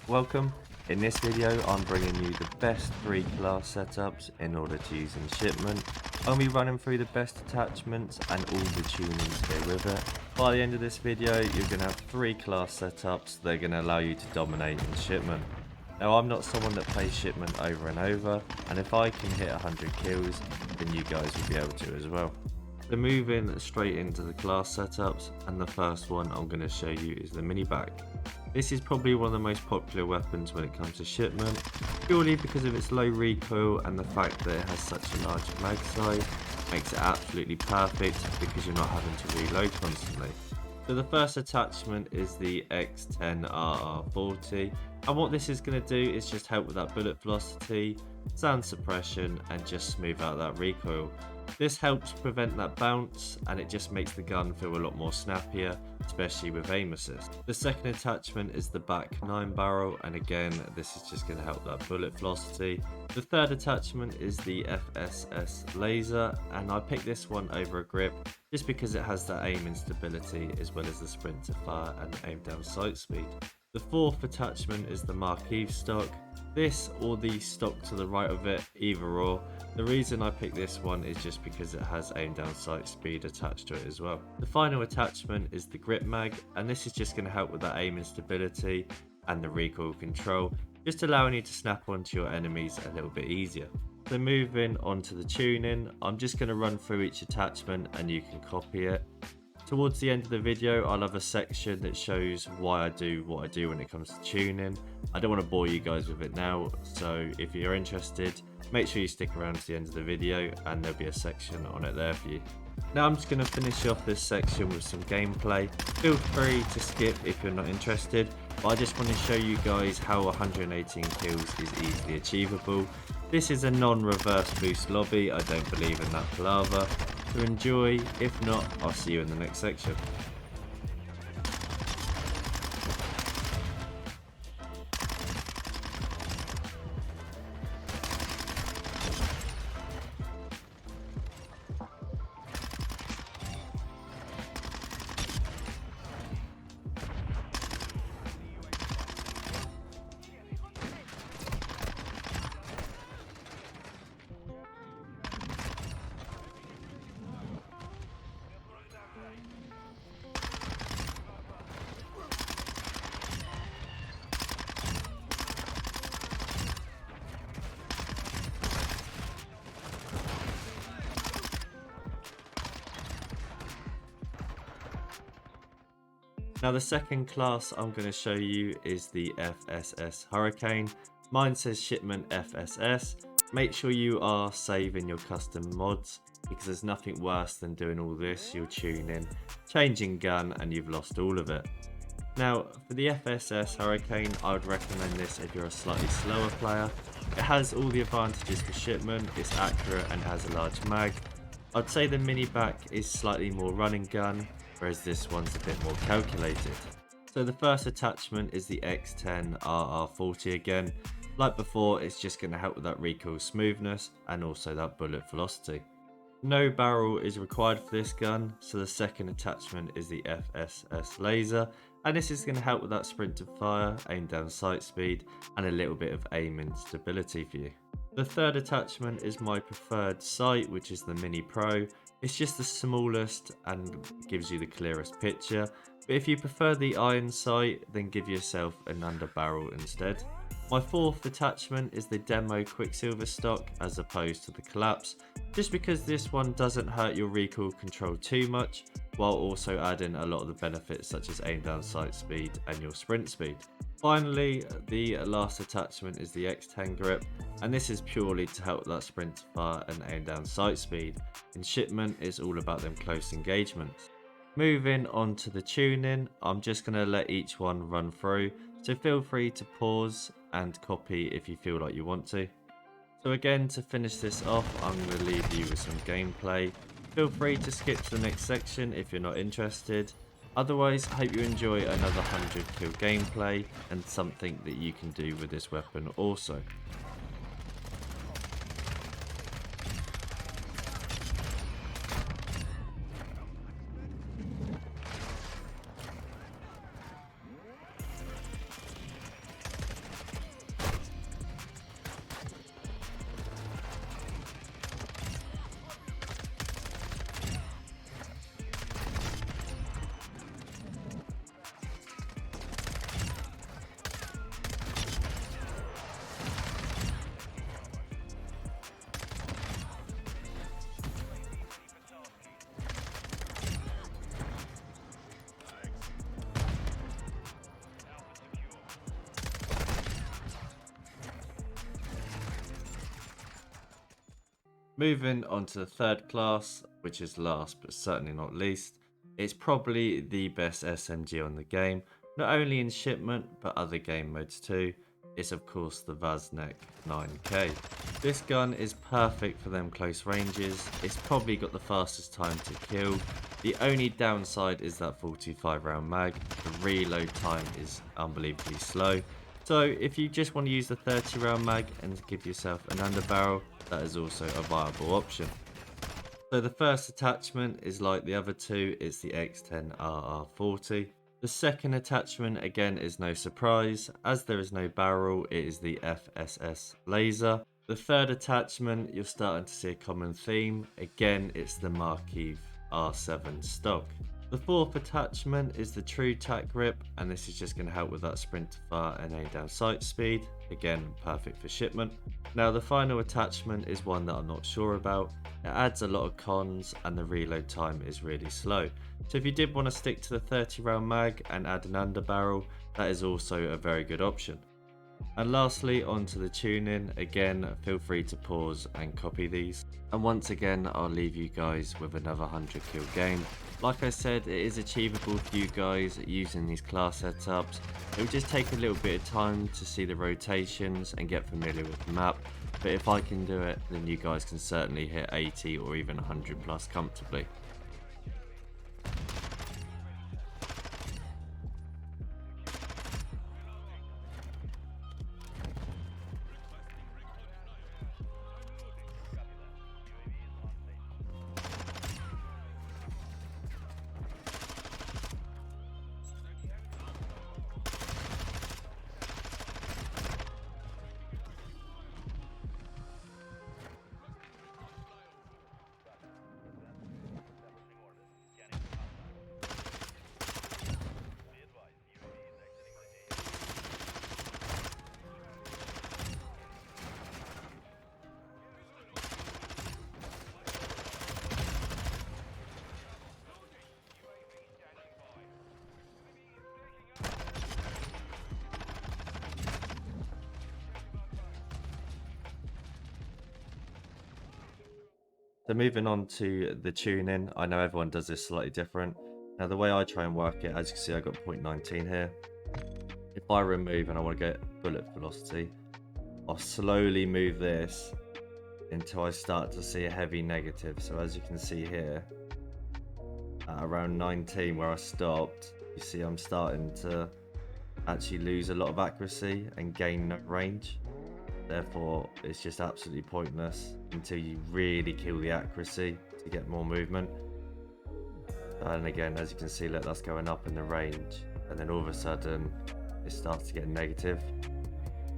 Welcome. In this video I'm bringing you the best 3 class setups in order to use in Shipment. I'll be running through the best attachments and all the tunings here with it. By the end of this video you're going to have 3 class setups that are going to allow you to dominate in Shipment. Now I'm not someone that plays Shipment over and over, and if I can hit 100 kills then you guys will be able to as well. So moving straight into the class setups, and the first one I'm going to show you is the mini back. This is probably one of the most popular weapons when it comes to Shipment, purely because of its low recoil and the fact that it has such a large mag size makes it absolutely perfect because you're not having to reload constantly. So the first attachment is the X10RR40, and what this is going to do is just help with that bullet velocity, sound suppression, and just smooth out that recoil. This helps prevent that bounce, and it just makes the gun feel a lot more snappier, especially with aim assist. The second attachment is the back 9 barrel, and again this is just going to help that bullet velocity. The third attachment is the FSS laser, and I picked this one over a grip just because it has that aim instability as well as the sprint to fire and aim down sight speed. The fourth attachment is the Marquee stock. This or the stock to the right of it, either or. The reason I picked this one is just because it has aim down sight speed attached to it as well. The final attachment is the grip mag, and this is just going to help with that aim instability and the recoil control, just allowing you to snap onto your enemies a little bit easier. So moving on to the tuning, I'm just going to run through each attachment and you can copy it. Towards the end of the video I'll have a section that shows why I do what I do when it comes to tuning. I don't want to bore you guys with it now, so if you're interested make sure you stick around to the end of the video and there'll be a section on it there for you. Now I'm just going to finish off this section with some gameplay. Feel free to skip if you're not interested, but I just want to show you guys how 118 kills is easily achievable. This is a non-reverse boost lobby, I don't believe in that palaver. So enjoy, if not I'll see you in the next section. Now the second class I'm going to show you is the FSS Hurricane. Mine says Shipment FSS. Make sure you are saving your custom mods because there's nothing worse than doing all this, you're tuning, changing gun and you've lost all of it. Now for the FSS Hurricane I would recommend this if you're a slightly slower player. It has all the advantages for Shipment, it's accurate and has a large mag. I'd say the mini back is slightly more running gun, whereas this one's a bit more calculated. So the first attachment is the X10RR40 again. Like before, it's just going to help with that recoil smoothness and also that bullet velocity. No barrel is required for this gun, so the second attachment is the FSS laser, and this is going to help with that sprint to fire, aim down sight speed, and a little bit of aim instability for you. The third attachment is my preferred sight, which is the Mini Pro. It's just the smallest and gives you the clearest picture, but if you prefer the iron sight then give yourself an underbarrel instead. My fourth attachment is the Demo Quicksilver stock as opposed to the Collapse, just because this one doesn't hurt your recoil control too much while also adding a lot of the benefits such as aim down sight speed and your sprint speed. Finally, the last attachment is the X10 grip, and this is purely to help that sprint to fire and aim down sight speed. In Shipment it's all about them close engagements. Moving on to the tuning, I'm just going to let each one run through, so feel free to pause and copy if you feel like you want to. So again, to finish this off I'm going to leave you with some gameplay. Feel free to skip to the next section if you're not interested. Otherwise, I hope you enjoy another 100 kill gameplay and something that you can do with this weapon also. Moving on to the third class, which is last but certainly not least, it's probably the best SMG on the game, not only in Shipment but other game modes too. It's of course the Vaznek 9K. This gun is perfect for them close ranges, it's probably got the fastest time to kill. The only downside is that 45 round mag, the reload time is unbelievably slow. So if you just want to use the 30 round mag and give yourself an underbarrel, that is also a viable option. So the first attachment is like the other two, it's the X10RR40. The second attachment again is no surprise, as there is no barrel, it is the FSS laser. The third attachment, you're starting to see a common theme, again it's the Marquis R7 stock. The fourth attachment is the True Tac grip, and this is just going to help with that sprint to far and aim down sight speed, again perfect for Shipment. Now the final attachment is one that I'm not sure about. It adds a lot of cons and the reload time is really slow. So if you did want to stick to the 30 round mag and add an underbarrel, that is also a very good option. And lastly, onto the tuning. Again, feel free to pause and copy these. And once again, I'll leave you guys with another 100 kill game. Like I said, it is achievable for you guys using these class setups. It will just take a little bit of time to see the rotations and get familiar with the map. But if I can do it, then you guys can certainly hit 80 or even 100 plus comfortably. So moving on to the tuning, I know everyone does this slightly different. Now the way I try and work it, as you can see I got 0.19 here. If I remove and I want to get bullet velocity, I'll slowly move this until I start to see a heavy negative. So as you can see here, at around 19 where I stopped, you see I'm starting to actually lose a lot of accuracy and gain no range. Therefore, it's just absolutely pointless until you really kill the accuracy to get more movement. And again, as you can see, look, that's going up in the range. And then all of a sudden, it starts to get negative.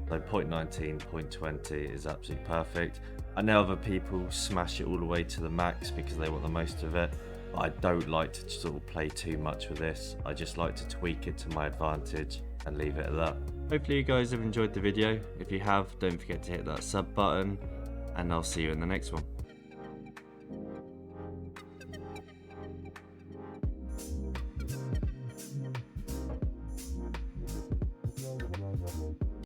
So 0.19, 0.20 is absolutely perfect. I know other people smash it all the way to the max because they want the most of it. But I don't like to sort of play too much with this. I just like to tweak it to my advantage and leave it at that. Hopefully you guys have enjoyed the video. If you have, don't forget to hit that sub button and I'll see you in the next one.